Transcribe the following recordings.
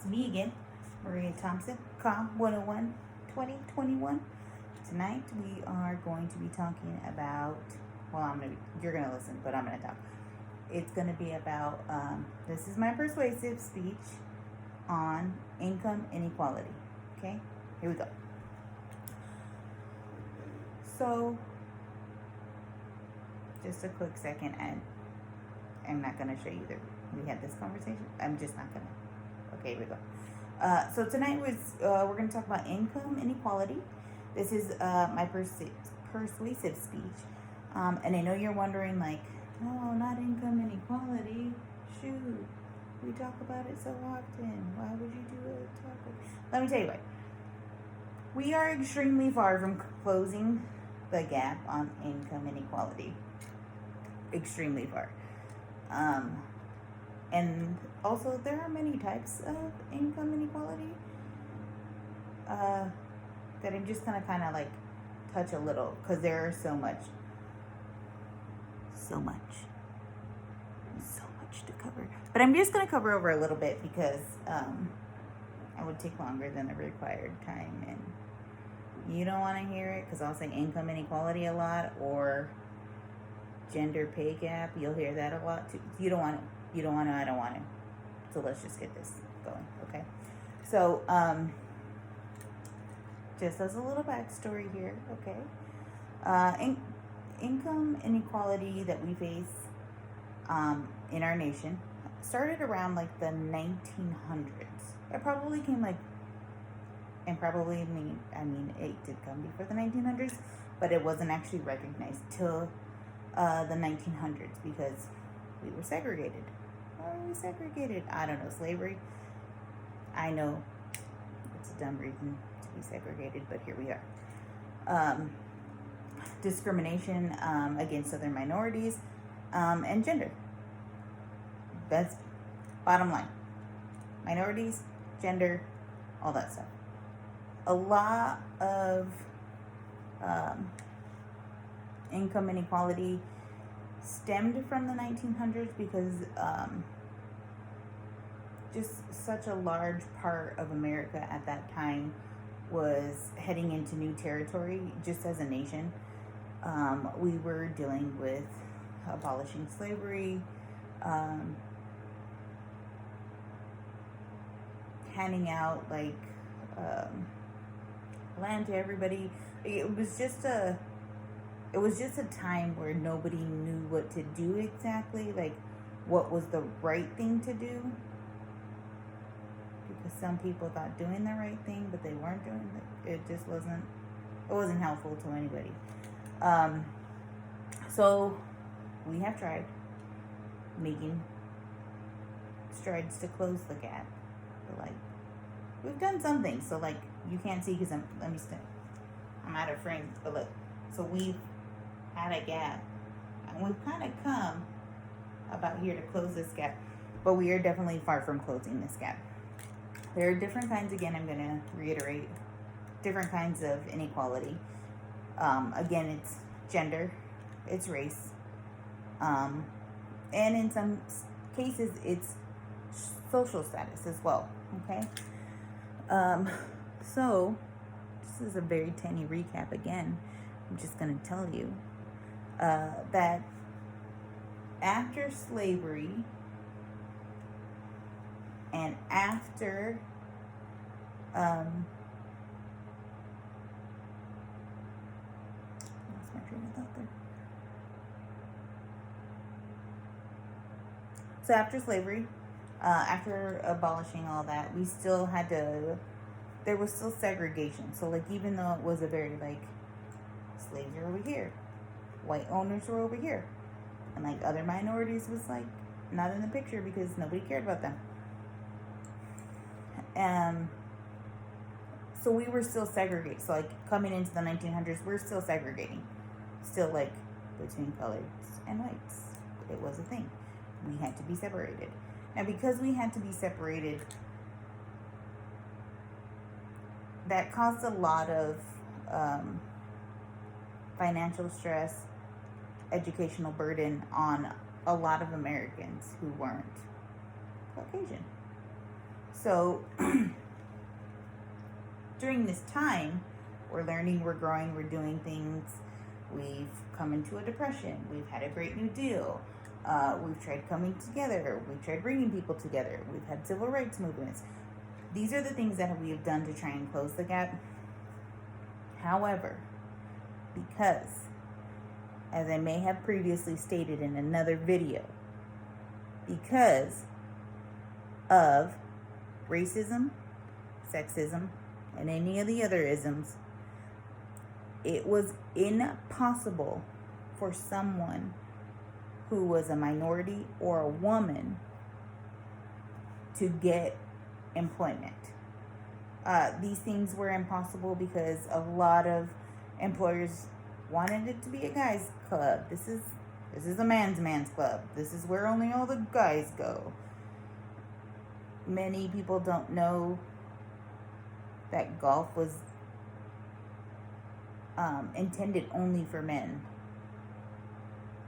me again, Maria Thompson, Com 101 2021. Tonight we are going to be talking about, you're gonna listen, but I'm gonna talk. It's gonna be about, this is my persuasive speech on income inequality. Okay, here we go. So, just a quick second, and I'm not gonna show you that we had this conversation. I'm just not gonna. Okay, here we go. So tonight we're going to talk about income inequality. This is my persuasive speech. And I know you're wondering, like, no, not income inequality. Shoot, we talk about it so often. Why would you do a topic? Let me tell you what. We are extremely far from closing the gap on income inequality. Extremely far. And also, there are many types of income inequality that I'm just gonna kind of like touch a little, because there are so much to cover. But I'm just gonna cover over a little bit because I would take longer than the required time, and you don't want to hear it because I'll say income inequality a lot or gender pay gap. You'll hear that a lot too. You don't want to. I don't want to. So let's just get this going, okay? So, just as a little backstory here, okay? Income inequality that we face in our nation started around like the 1900s. It probably came like, and probably, I mean, it did come before the 1900s, but it wasn't actually recognized till the 1900s because we were segregated. Why are we segregated? I don't know. Slavery. I know it's a dumb reason to be segregated, but here we are. Discrimination against other minorities and gender. That's bottom line. Minorities, gender, all that stuff. A lot of income inequality stemmed from the 1900s because just such a large part of America at that time was heading into new territory just as a nation. We were dealing with abolishing slavery, handing out like land to everybody. It was just a time where nobody knew what to do exactly, like what was the right thing to do. Because some people thought doing the right thing, but they weren't doing it. It wasn't helpful to anybody. So we have tried making strides to close the gap. But like, we've done something. So like, you can't see because I'm out of frame, but look. So we've had a gap, and we've kind of come about here to close this gap, but we are definitely far from closing this gap. There are different kinds, again, I'm going to reiterate, different kinds of inequality. Again, it's gender, it's race, and in some cases, it's social status as well, okay? So, this is a very tiny recap again. I'm just going to tell you that after slavery and after lost my train of thought there. So after slavery, after abolishing all that, we still had to, there was still segregation. So like, even though it was a very like, slaves are over here, white owners were over here, and like other minorities was like not in the picture because nobody cared about them. So we were still segregated. So like, coming into the 1900s, we're still segregating, still like between colors and whites. It was a thing. We had to be separated, and because we had to be separated, that caused a lot of financial stress, educational burden on a lot of Americans who weren't Caucasian. So during this time, we're learning, we're growing, we're doing things. We've come into a depression. We've had a great new deal. We've tried coming together. We've tried bringing people together. We've had civil rights movements. These are the things that we have done to try and close the gap. However, because, as I may have previously stated in another video, because of racism, sexism, and any of the other isms, it was impossible for someone who was a minority or a woman to get employment. These things were impossible because a lot of employers wanted it to be a guy's club. This is a man's club. This is where only all the guys go. Many people don't know that golf was intended only for men,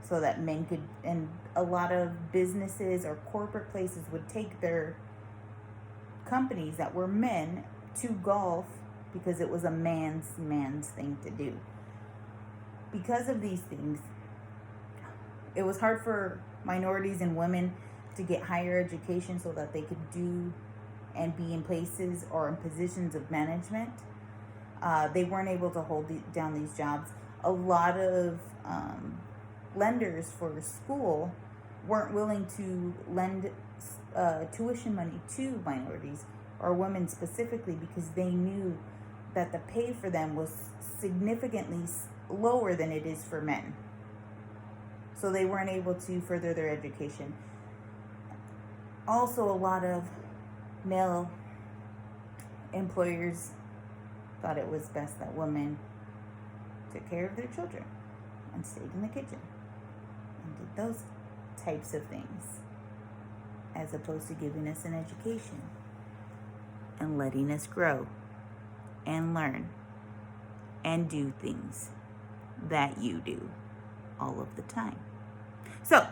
so that men could, and a lot of businesses or corporate places would take their companies that were men to golf because it was a man's thing to do. Because of these things, it was hard for minorities and women to get higher education so that they could do and be in places or in positions of management. They weren't able to hold down these jobs. A lot of lenders for school weren't willing to lend tuition money to minorities or women specifically because they knew that the pay for them was significantly lower than it is for men. So they weren't able to further their education. Also, a lot of male employers thought it was best that women took care of their children and stayed in the kitchen and did those types of things, as opposed to giving us an education and letting us grow and learn and do things that you do all of the time. So,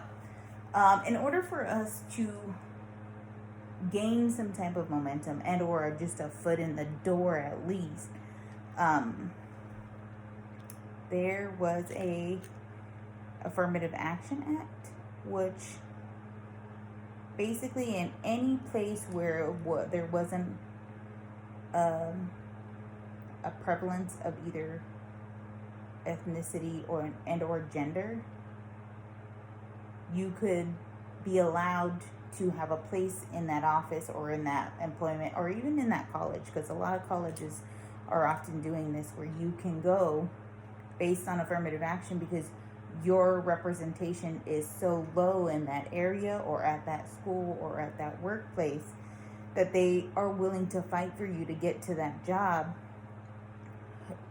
in order for us to gain some type of momentum and or just a foot in the door at least, there was a Affirmative Action Act, which basically in any place where there wasn't a prevalence of either ethnicity or gender, you could be allowed to have a place in that office or in that employment or even in that college, because a lot of colleges are often doing this, where you can go based on affirmative action because your representation is so low in that area or at that school or at that workplace that they are willing to fight for you to get to that job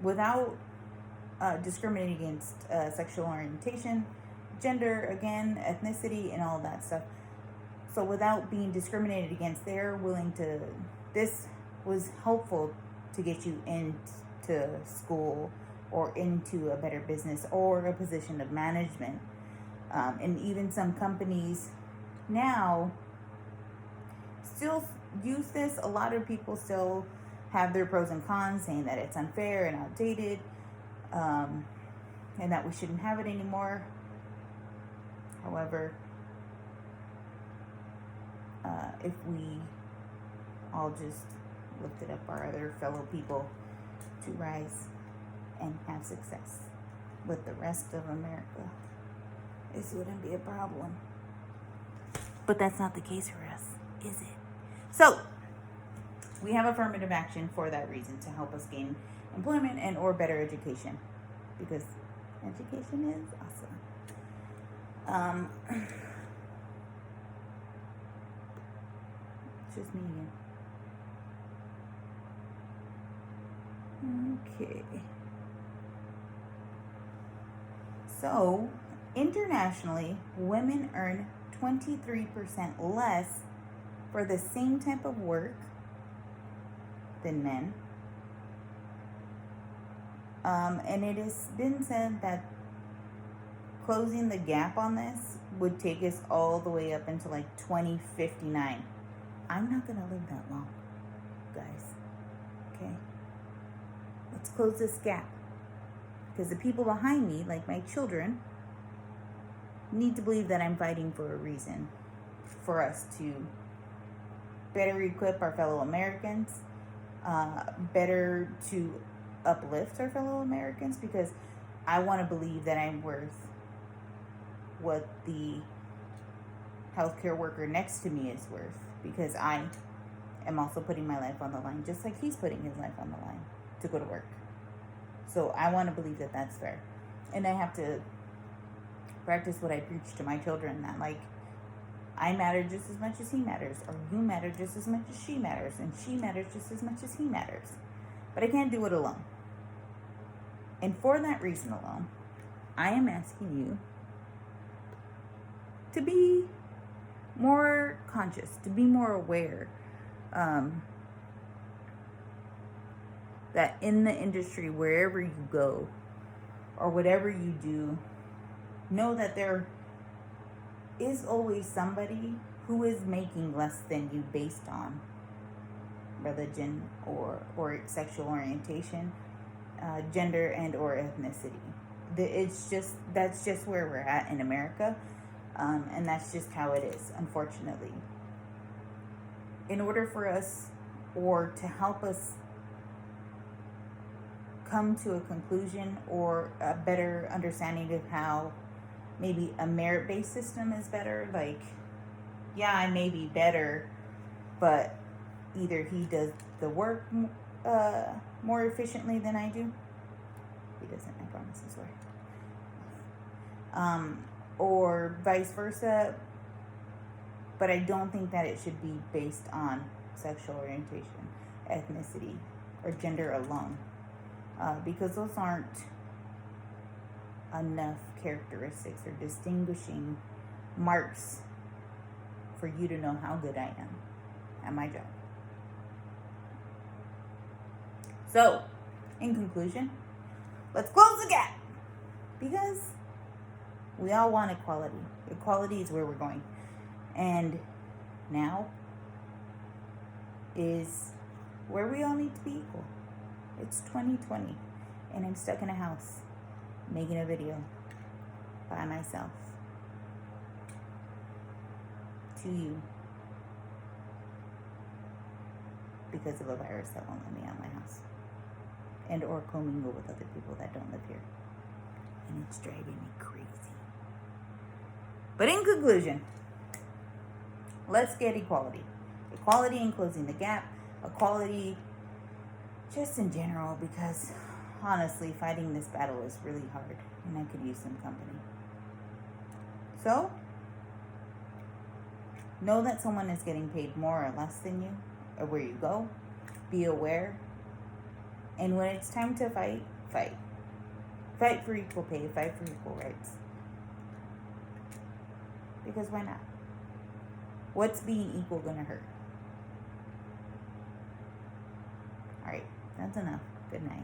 without discriminating against sexual orientation, gender, again, ethnicity, and all that stuff. So without being discriminated against, they're willing to, this was helpful to get you into school or into a better business or a position of management. And even some companies now still use this. A lot of people still have their pros and cons, saying that it's unfair and outdated, and that we shouldn't have it anymore. However, if we all just lifted up our other fellow people to rise and have success with the rest of America, this wouldn't be a problem. But that's not the case for us, is it? So, we have affirmative action for that reason, to help us gain employment and or better education, because education is awesome. It's just me again. Okay. So, internationally, women earn 23% less for the same type of work than men. And it has been said that closing the gap on this would take us all the way up into like 2059. I'm not going to live that long, guys. Okay? Let's close this gap. Because the people behind me, like my children, need to believe that I'm fighting for a reason. For us to better equip our fellow Americans, better to uplift our fellow Americans, because I want to believe that I'm worth what the healthcare worker next to me is worth, because I am also putting my life on the line, just like he's putting his life on the line to go to work. So I want to believe that that's fair. And I have to practice what I preach to my children, that like, I matter just as much as he matters, or you matter just as much as she matters, and she matters just as much as he matters. But I can't do it alone. And for that reason alone, I am asking you to be more conscious, to be more aware, that in the industry, wherever you go, or whatever you do, know that there is always somebody who is making less than you based on religion or sexual orientation, gender and or ethnicity. That's just where we're at in America, and that's just how it is, unfortunately. In order for us, or to help us come to a conclusion or a better understanding of how maybe a merit-based system is better. Like, yeah, I may be better, but either he does the work more efficiently than I do. He doesn't, I promise, I swear. Or vice versa. But I don't think that it should be based on sexual orientation, ethnicity, or gender alone. Because those aren't enough characteristics or distinguishing marks for you to know how good I am at my job. So, in conclusion, let's close the gap, because we all want equality. Equality is where we're going. And now is where we all need to be equal. It's 2020, and I'm stuck in a house making a video by myself to you because of a virus that won't let me out of my house, and or commingle with other people that don't live here, and it's driving me crazy. But in conclusion, let's get equality in closing the gap, equality just in general, because honestly, fighting this battle is really hard, and I could use some company. So, know that someone is getting paid more or less than you, or where you go. Be aware. And when it's time to fight, fight. Fight for equal pay, fight for equal rights. Because why not? What's being equal gonna hurt? Alright, that's enough. Good night.